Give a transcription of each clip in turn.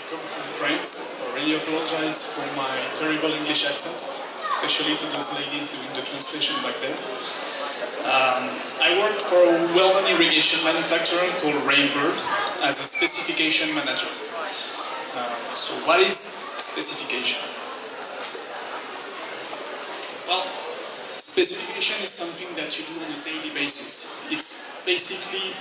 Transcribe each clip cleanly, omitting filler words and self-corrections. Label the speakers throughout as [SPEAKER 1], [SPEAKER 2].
[SPEAKER 1] come from France, so I really apologize for my terrible English accent, especially to those ladies doing the translation back then. I work for a well-known irrigation manufacturer called Rainbird as a specification manager. So what is specification? Well, specification is something that you do on a daily basis. It's basically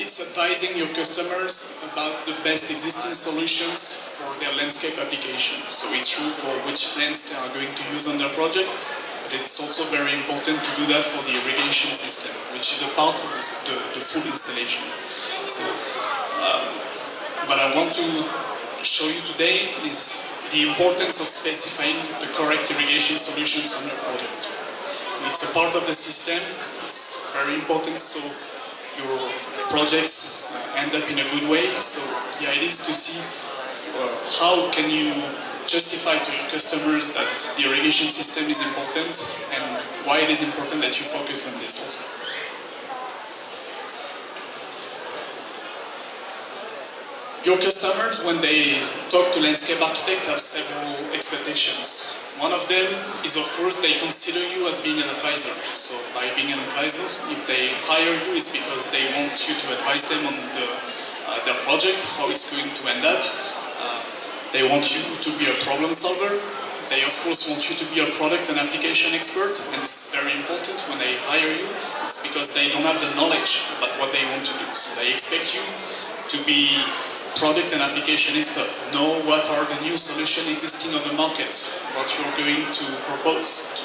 [SPEAKER 1] it's advising your customers about the best existing solutions for their landscape application. So it's true for which plants they are going to use on their project, but it's also very important to do that for the irrigation system, which is a part of the full installation. So what I want to show you today is the importance of specifying the correct irrigation solutions on your project. It's a part of the system, it's very important, so your projects end up in a good way. So the idea is to see how can you justify to your customers that the irrigation system is important and why it is important that you focus on this also. Your customers, when they talk to landscape architects, have several expectations. One of them is, of course, they consider you as being an advisor. So by being an advisor, if they hire you, it's because they want you to advise them on their project, how it's going to end up. They want you to be a problem solver. They, of course, want you to be a product and application expert. And this is very important when they hire you. It's because they don't have the knowledge about what they want to do. So they expect you to be product and application expert, know what are the new solutions existing on the market, what you're going to propose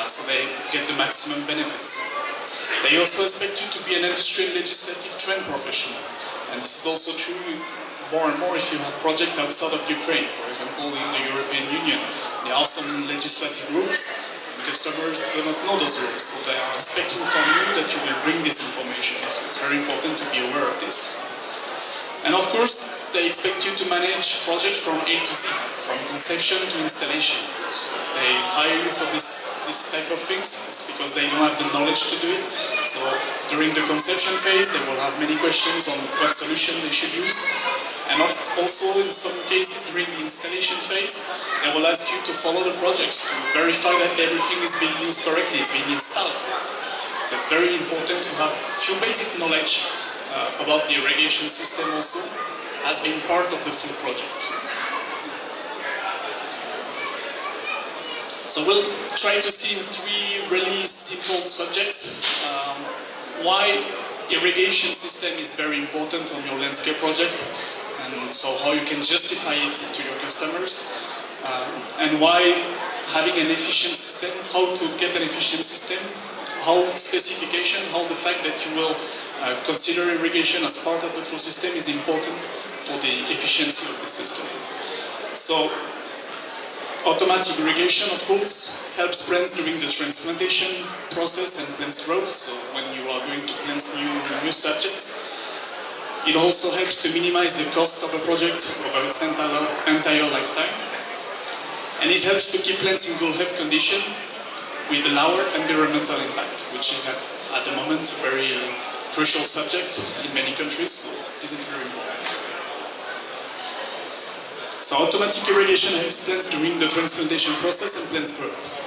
[SPEAKER 1] so they get the maximum benefits. They also expect you to be an industry and legislative trend professional. And this is also true more and more if you have projects outside of Ukraine. For example, in the European Union, there are some legislative rules. Customers do not know those rules, so they are expecting from you that you will bring this information. So it's very important to be aware of this. And of course, they expect you to manage projects from A to Z, from conception to installation. So if they hire you for this type of things, it's because they don't have the knowledge to do it. So during the conception phase, they will have many questions on what solution they should use. And also, in some cases, during the installation phase, they will ask you to follow the projects, to verify that everything is being used correctly, is being installed. So it's very important to have a few basic knowledge about the irrigation system also, as being part of the full project. So we'll try to see in three really simple subjects why irrigation system is very important on your landscape project, and so how you can justify it to your customers, and why having an efficient system, how to get an efficient system, how specification, how the fact that you will consider irrigation as part of the full system is important for the efficiency of the system. So, automatic irrigation, of course, helps plants during the transplantation process and plant growth. So, when you are going to plant new subjects, it also helps to minimize the cost of a project over its entire lifetime. And it helps to keep plants in good health condition with a lower environmental impact, which is at the moment a very crucial subject in many countries, so this is very important. So automatic irrigation helps plants during the transplantation process and plant growth.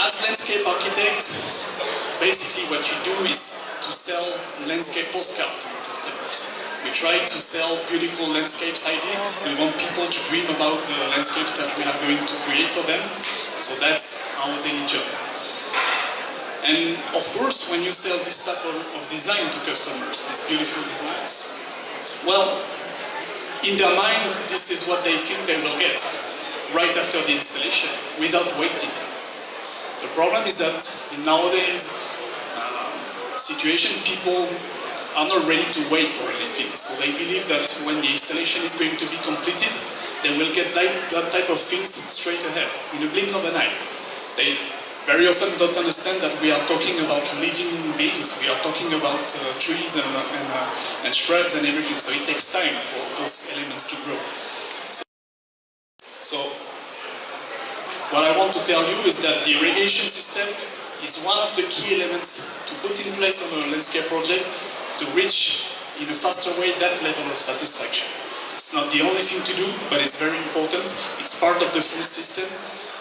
[SPEAKER 1] As landscape architect, basically what you do is to sell landscape postcard to your customers. We try to sell beautiful landscapes idea. We want people to dream about the landscapes that we are going to create for them. So that's our daily job. And of course, when you sell this type of design to customers, these beautiful designs, well, in their mind, this is what they think they will get right after the installation, without waiting. The problem is that in nowadays situation, people are not ready to wait for anything. So they believe that when the installation is going to be completed, they will get that type of things straight ahead, in a blink of an eye. They very often don't understand that we are talking about living beings, we are talking about trees and shrubs and everything, so it takes time for those elements to grow. So what I want to tell you is that the irrigation system is one of the key elements to put in place on a landscape project to reach in a faster way that level of satisfaction. It's not the only thing to do, but it's very important. It's part of the full system.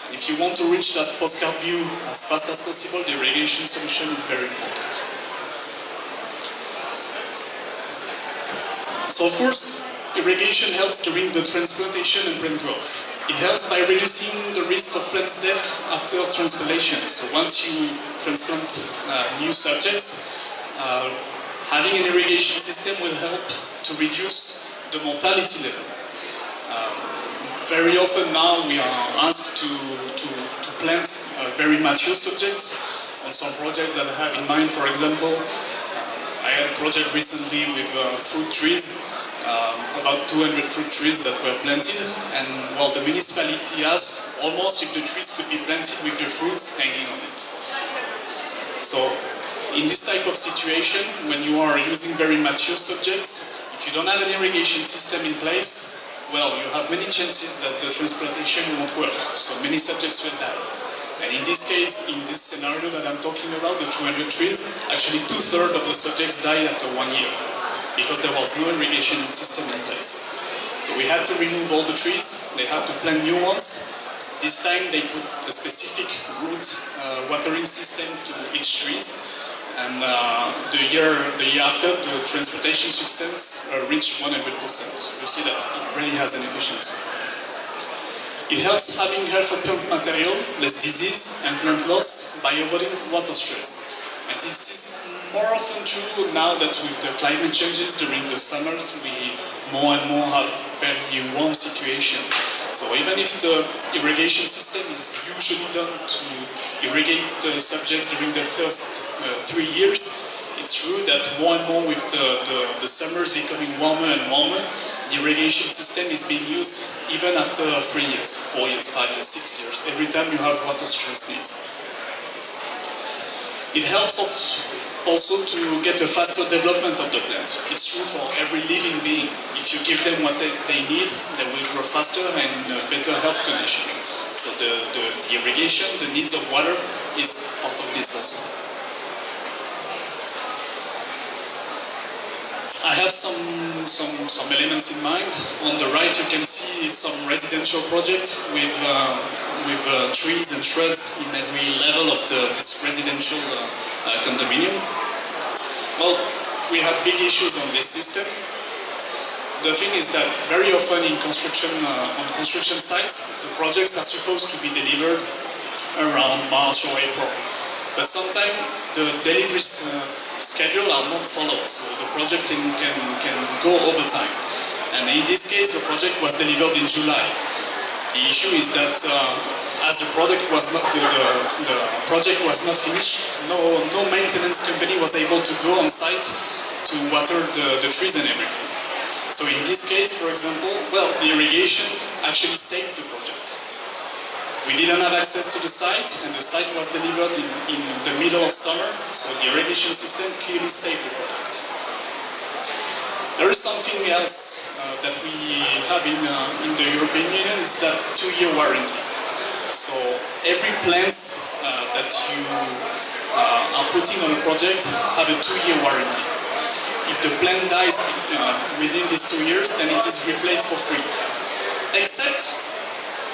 [SPEAKER 1] And if you want to reach that postcard view as fast as possible, the irrigation solution is very important. So of course, irrigation helps during the transplantation and plant growth. It helps by reducing the risk of plant death after transplantation. So once you transplant new subjects, having an irrigation system will help to reduce the mortality level. Very often now we are asked to plant very mature subjects on some projects that I have in mind. For example, I had a project recently with fruit trees. About 200 fruit trees that were planted, and well, the municipality asked almost if the trees could be planted with the fruits hanging on it. So, in this type of situation, when you are using very mature subjects, if you don't have an irrigation system in place, well, you have many chances that the transplantation won't work, so many subjects will die. And in this case, in this scenario that I'm talking about, the 200 trees, actually 2/3 of the subjects died after 1 year, because there was no irrigation system in place. So we had to remove all the trees, they had to plant new ones. This time they put a specific root watering system to each trees. And the year after, the transplantation success reached 100%. So you see that it really has an efficiency. It helps having healthy plant material, less disease and plant loss by avoiding water stress. And this is more often true now that with the climate changes during the summers, we more and more have very warm situation. So even if the irrigation system is usually done to irrigate the subjects during the first 3 years, it's true that more and more with the summers becoming warmer and warmer, the irrigation system is being used even after 3 years, 4 years, 5 years, 6 years, every time you have water stress needs. It helps also to get a faster development of the plant. It's true for every living being. If you give them what they need, they will grow faster and in a better health condition. So the irrigation, the needs of water is part of this also. I have some elements in mind. On the right you can see some residential project with trees and shrubs in every level of this residential condominium. Well, we have big issues on this system. The thing is that very often in construction, on construction sites, the projects are supposed to be delivered around March or April. But sometimes the delivery schedule are not followed, so the project can go over time. And in this case, the project was delivered in July. The issue is that as the project was not finished, no maintenance company was able to go on site to water the trees and everything. So in this case, for example, well, the irrigation actually saved the project. We didn't have access to the site, and the site was delivered in the middle of summer, so the irrigation system clearly saved the project. There is something else that we have in the European Union, is that 2-year warranty. So every plant that you are putting on a project have a 2-year warranty. If the plant dies within these 2 years, then it is replaced for free. Except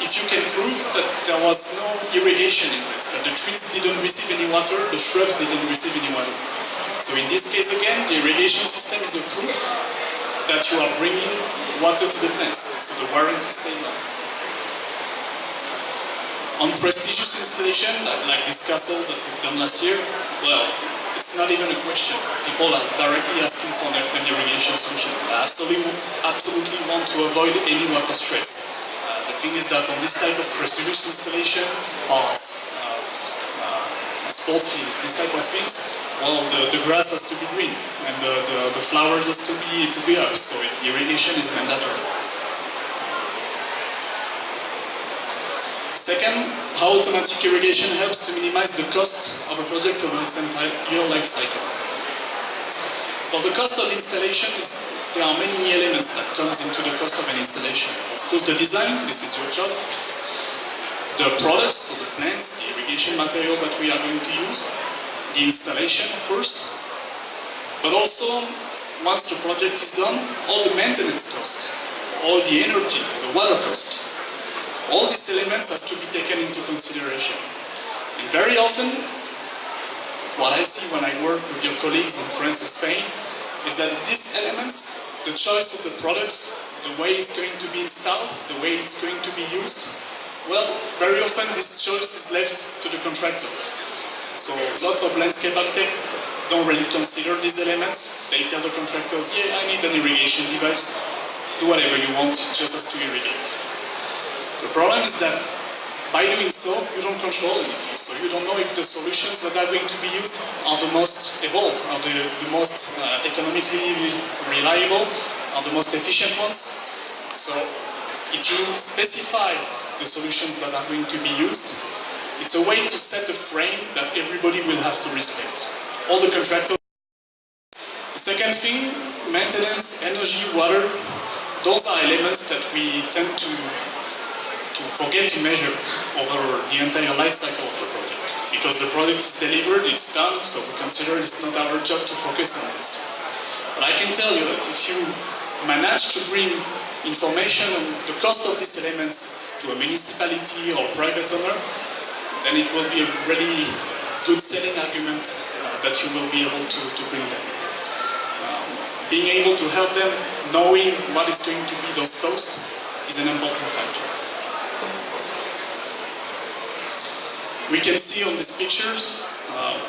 [SPEAKER 1] if you can prove that there was no irrigation in place, that the trees didn't receive any water, the shrubs didn't receive any water. So in this case again, the irrigation system is a proof that you are bringing water to the plants, so the warranty stays on. On prestigious installation, like this castle that we've done last year, well, it's not even a question. People are directly asking for an irrigation solution. I absolutely want to avoid any water stress. The thing is that on this type of prestigious installation, parks, sport fields, this type of things, well, the grass has to be green and the flowers has to be up, so the irrigation is mandatory. Second, how automatic irrigation helps to minimize the cost of a project over its entire life cycle. Well, the cost of installation is, there are many elements that comes into the cost of an installation. Of course, the design, this is your job. the products, so the plants, the irrigation material that we are going to use, the installation, of course, but also, once the project is done, all the maintenance costs, all the energy, the water cost, all these elements has to be taken into consideration. And very often, what I see when I work with your colleagues in France and Spain is that these elements, the choice of the products, the way it's going to be installed, the way it's going to be used, well, very often this choice is left to the contractors. So lots of landscape architects don't really consider these elements. They tell the contractors, yeah, I need an irrigation device, do whatever you want, just as to irrigate. The problem is that by doing so, you don't control anything. So you don't know if the solutions that are going to be used are the most evolved, are the most economically reliable, are the most efficient ones. So if you specify the solutions that are going to be used, it's a way to set a frame that everybody will have to respect. All the contractors. The second thing, maintenance, energy, water, those are elements that we tend to forget to measure over the entire life cycle of the project. Because the product is delivered, it's done, so we consider it's not our job to focus on this. But I can tell you that if you manage to bring information on the cost of these elements to a municipality or private owner, then it will be a really good selling argument that you will be able to bring them. Being able to help them, knowing what is going to be those costs, is an important factor. We can see on these pictures,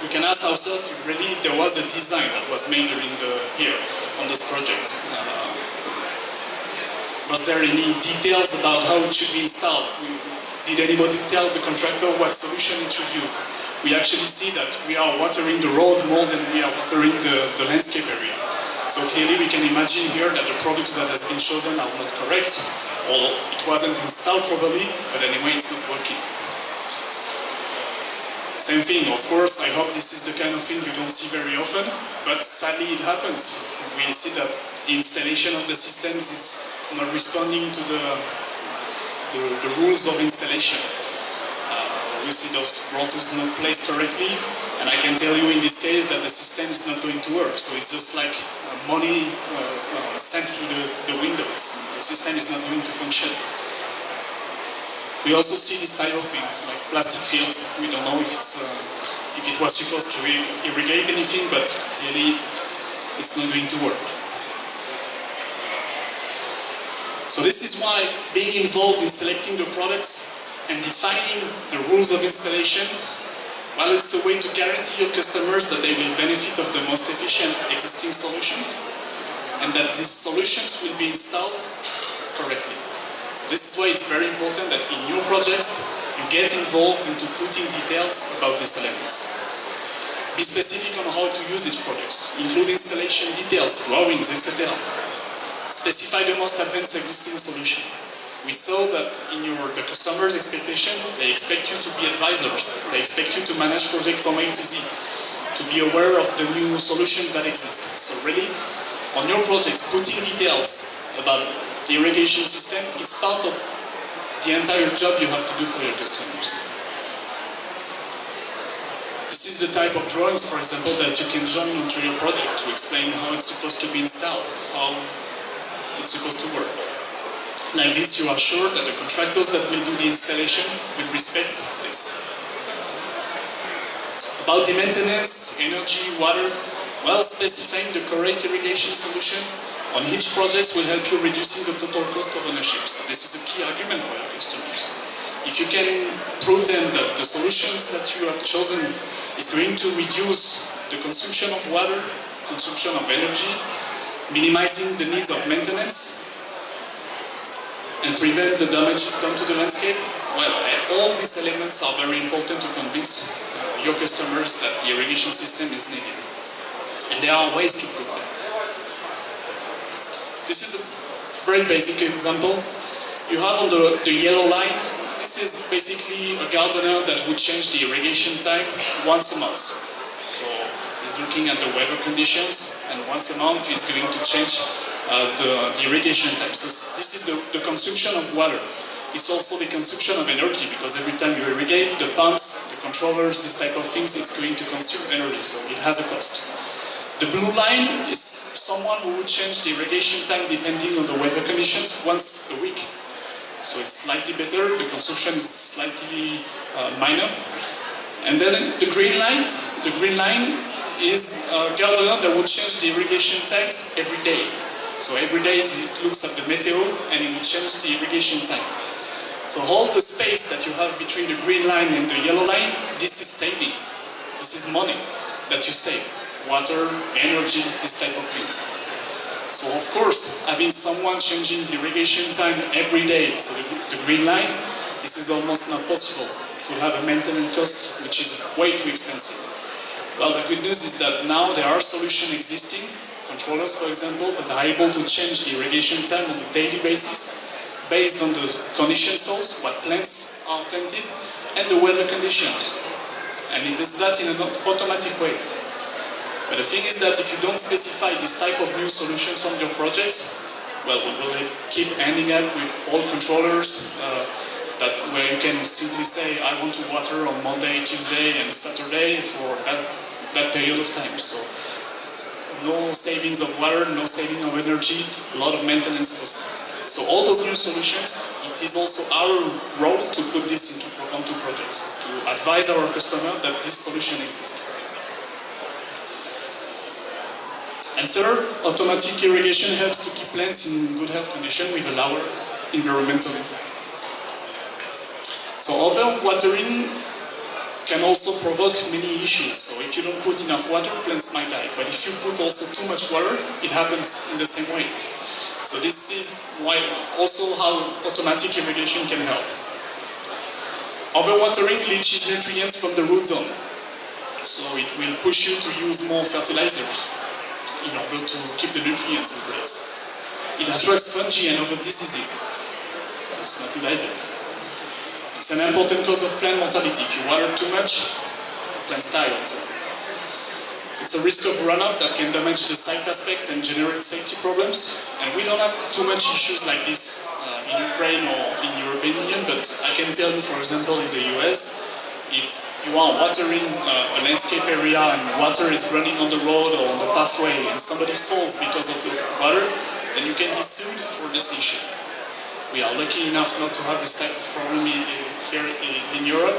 [SPEAKER 1] we can ask ourselves if really there was a design that was made here on this project. Was there any details about how it should be installed? Did anybody tell the contractor what solution it should use? We actually see that we are watering the road more than we are watering the landscape area. So clearly we can imagine here that the products that has been chosen are not correct, or it wasn't installed properly, but anyway it's not working. Same thing, of course, I hope this is the kind of thing you don't see very often, but sadly it happens. We see that the installation of the systems is not responding to the rules of installation. You see those rotors not placed correctly, and I can tell you in this case that the system is not going to work. So it's just like money sent through the windows. The system is not going to function. We also see this type of things, like plastic fields. We don't know if it was supposed to irrigate anything, but clearly it's not going to work. So this is why being involved in selecting the products and defining the rules of installation, well, it's a way to guarantee your customers that they will benefit of the most efficient existing solution and that these solutions will be installed correctly. So this is why it's very important that in new projects you get involved into putting details about these elements. Be specific on how to use these products, include installation details, drawings, etc. Specify the most advanced existing solution. We saw that in the customer's expectation, they expect you to be advisors. They expect you to manage project from A to Z, to be aware of the new solutions that exist. So really, on your projects, putting details about the irrigation system, it's part of the entire job you have to do for your customers. This is the type of drawings, for example, that you can join into your project to explain how it's supposed to be installed, how it's supposed to work. Like this, you are sure that the contractors that will do the installation will respect this. About the maintenance, energy, water, well, specifying the correct irrigation solution on each project will help you reducing the total cost of ownership. So this is a key argument for your customers. If you can prove them that the solutions that you have chosen is going to reduce the consumption of water, consumption of energy, minimizing the needs of maintenance, and prevent the damage done to the landscape, well, all these elements are very important to convince your customers that the irrigation system is needed. And there are ways to prove that. This is a very basic example. You have on the yellow line, this is basically a gardener that would change the irrigation time once a month. So he's looking at the weather conditions, and once a month he's going to change the irrigation time. So this is the consumption of water. It's also the consumption of energy, because every time you irrigate, the pumps, the controllers, this type of things, it's going to consume energy, so it has a cost. The blue line is someone who would change the irrigation time depending on the weather conditions once a week. So it's slightly better, the consumption is slightly minor. And then the green line is a gardener that would change the irrigation times every day. So every day it looks at the meteo and it will change the irrigation time. So all the space that you have between the green line and the yellow line, this is savings. This is money that you save. Water, energy, this type of things. So of course, having someone changing the irrigation time every day, so the green line, this is almost not possible. It will have a maintenance cost which is way too expensive. Well, the good news is that now there are solutions existing, controllers for example, that are able to change the irrigation time on a daily basis, based on the condition source, what plants are planted, and the weather conditions. And it does that in an automatic way. But the thing is that if you don't specify this type of new solutions on your projects, well, we will keep ending up with old controllers where you can simply say, I want to water on Monday, Tuesday, and Saturday for that period of time. So no savings of water, no saving of energy, a lot of maintenance costs. So all those new solutions, it is also our role to put this onto projects, to advise our customer that this solution exists. And third, automatic irrigation helps to keep plants in good health condition with a lower environmental impact. So overwatering can also provoke many issues. So if you don't put enough water, plants might die. But if you put also too much water, it happens in the same way. So this is why also how automatic irrigation can help. Overwatering leaches nutrients from the root zone. So it will push you to use more fertilizers in order to keep the nutrients in place. It attracts fungi and other diseases. So it's not good either. It's an important cause of plant mortality. If you water too much, plants die also. It's a risk of runoff that can damage the site aspect and generate safety problems. And we don't have too much issues like this in Ukraine or in the European Union, but I can tell you, for example, in the US, if you are watering a landscape area and water is running on the road or on the pathway and somebody falls because of the water, then you can be sued for this issue. We are lucky enough not to have this type of problem here in Europe,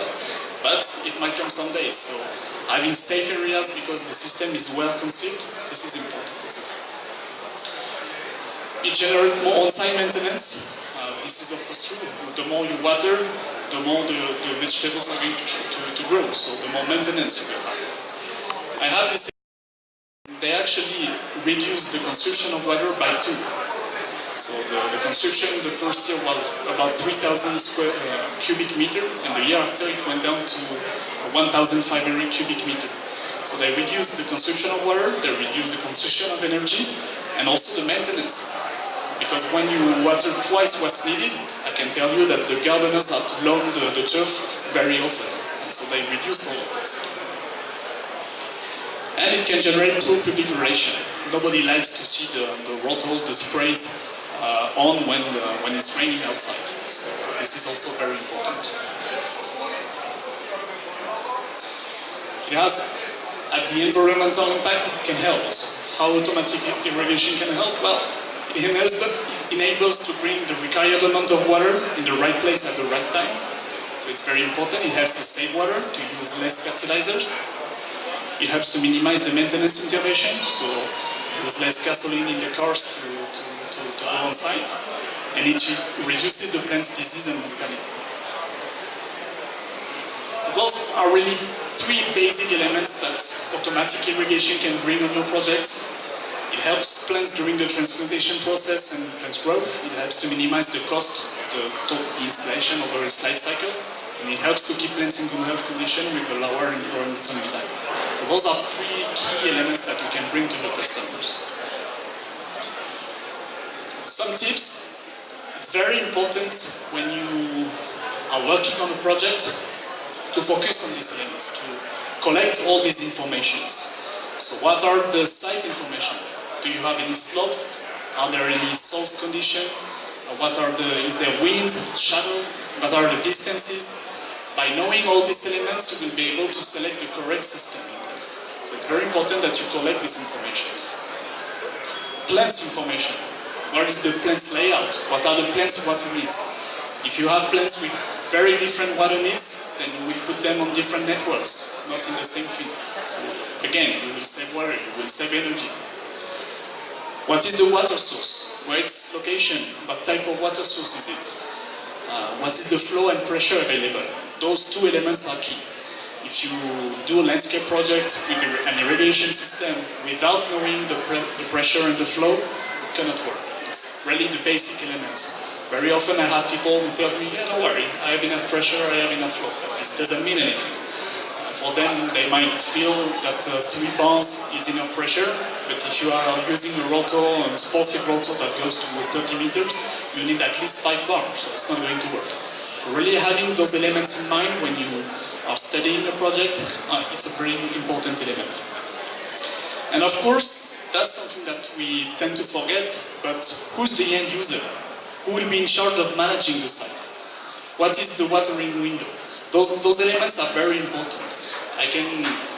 [SPEAKER 1] but it might come someday. So having safe areas because the system is well conceived, this is important as well. It generates more on-site maintenance. This is of course true. The more you water, the more the vegetables are going to grow, so the more maintenance you will have. I have this. They actually reduce the consumption of water by 2. So the consumption the first year was about 3,000 cubic meter, and the year after it went down to 1,500 cubic meter. So they reduce the consumption of water, they reduce the consumption of energy, and also the maintenance. Because when you water twice what's needed, I can tell you that the gardeners have to loam the turf very often, and so they reduce all of this. And it can generate poor public relation. Nobody likes to see the rotors, the sprays on when it's raining outside. So this is also very important. It has, at the environmental impact, it can help also. How automatic irrigation can help? Well, it enables to bring the required amount of water in the right place at the right time. So it's very important. It helps to save water, to use less fertilizers. It helps to minimize the maintenance intervention, so use less gasoline in the cars to go on site. And it reduces the plant's disease and mortality. So those are really 3 basic elements that automatic irrigation can bring on your projects. It helps plants during the transplantation process and plant growth. It helps to minimize the cost of the installation over its life cycle. And it helps to keep plants in good health condition with a lower environmental impact. So those are 3 key elements that you can bring to your customers. Some tips. It's very important when you are working on a project to focus on these elements, to collect all these informations. So what are the site information? Do you have any slopes? Are there any soil condition? is there wind, shadows, what are the distances. By knowing all these elements, you will be able to select the correct system in place. So it's very important that you collect these informations. Plants information. What is the plant's layout? What are the plant's water needs? If you have plants with very different water needs, then you will put them on different networks, not in the same field. So again, you will save water, you will save energy. What is the water source? Where its location? What type of water source is it? What is the flow and pressure available? Those two elements are key. If you do a landscape project with an irrigation system without knowing the pressure and the flow, it cannot work. It's really the basic elements. Very often I have people who tell me, yeah, don't worry, I have enough pressure, I have enough flow. But this doesn't mean anything. For them, they might feel that 3 bars is enough pressure, but if you are using a rotor, a sportive rotor that goes to 30 meters, you need at least 5 bars, so it's not going to work. So really having those elements in mind when you are studying a project, it's a very important element. And of course, that's something that we tend to forget, but who's the end user? Who will be in charge of managing the site? What is the watering window? Those elements are very important. I can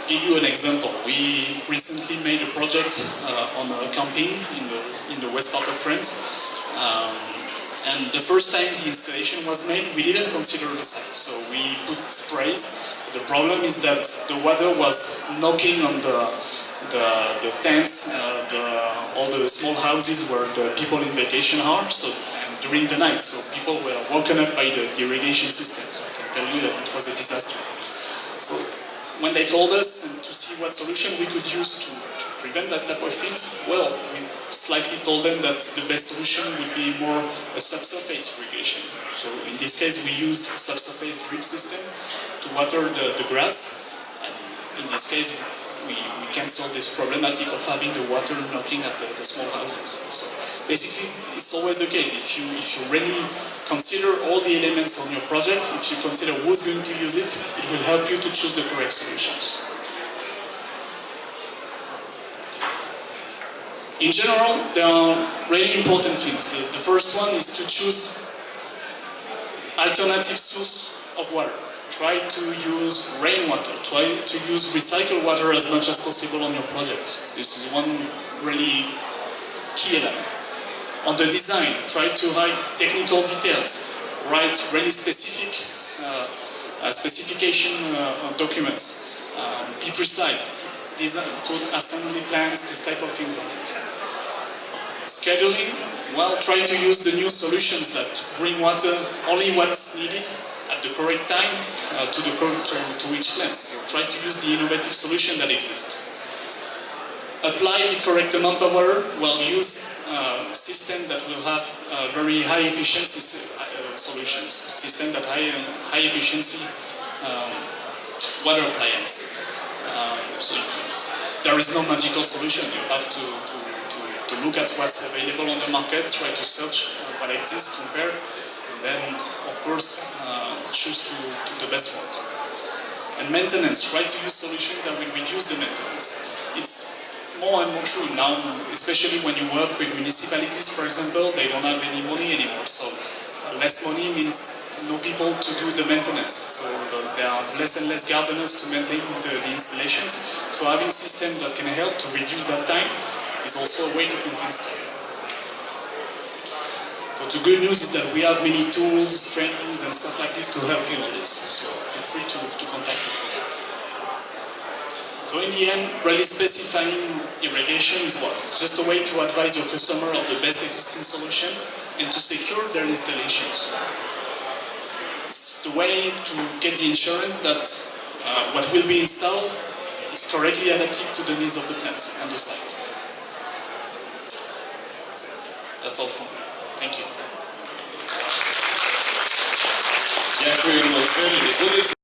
[SPEAKER 1] give you an example. We recently made a project on a camping in the west part of France. And the first time the installation was made, we didn't consider the site. So we put sprays. The problem is that the water was knocking on the tents, all the small houses where the people in vacation are. During the night, so people were woken up by the irrigation system. So I can tell you that it was a disaster. So when they called us to see what solution we could use to prevent that type of things, well, we slightly told them that the best solution would be more a subsurface irrigation. So in this case, we used a subsurface drip system to water the grass. And in this case, we cancel this problematic of having the water knocking at the small houses. So basically, it's always the case. If you really consider all the elements on your project, if you consider who's going to use it, it will help you to choose the correct solutions. In general, there are really important things. The first one is to choose alternative source of water. Try to use rainwater, try to use recycled water as much as possible on your project. This is one really key element. On the design, try to write technical details, write really specific specification documents, be precise, design, put assembly plans, this type of things on it. Scheduling, well, try to use the new solutions that bring water only what's needed at the correct time to each plant. So try to use the innovative solution that exists. Apply the correct amount of water. Well, use system that will have very high efficiency solutions. System that high efficiency water appliance. So there is no magical solution. You have to look at what's available on the market, try to search what exists, compare, and then, of course, choose the best ones. And maintenance, try to use solutions that will reduce the maintenance. It's more and more true now, especially when you work with municipalities, for example, they don't have any money anymore. So less money means no people to do the maintenance. So there are less and less gardeners to maintain the installations. So having systems that can help to reduce that time is also a way to convince them. So the good news is that we have many tools, trainings and stuff like this to help you on this. So feel free to contact us for that. So in the end, really specifying irrigation is what? It's just a way to advise your customer of the best existing solution and to secure their installations. It's the way to get the insurance that what will be installed is correctly adapted to the needs of the plants and the site. That's all from me. Thank you.
[SPEAKER 2] Дякую, Jérémie.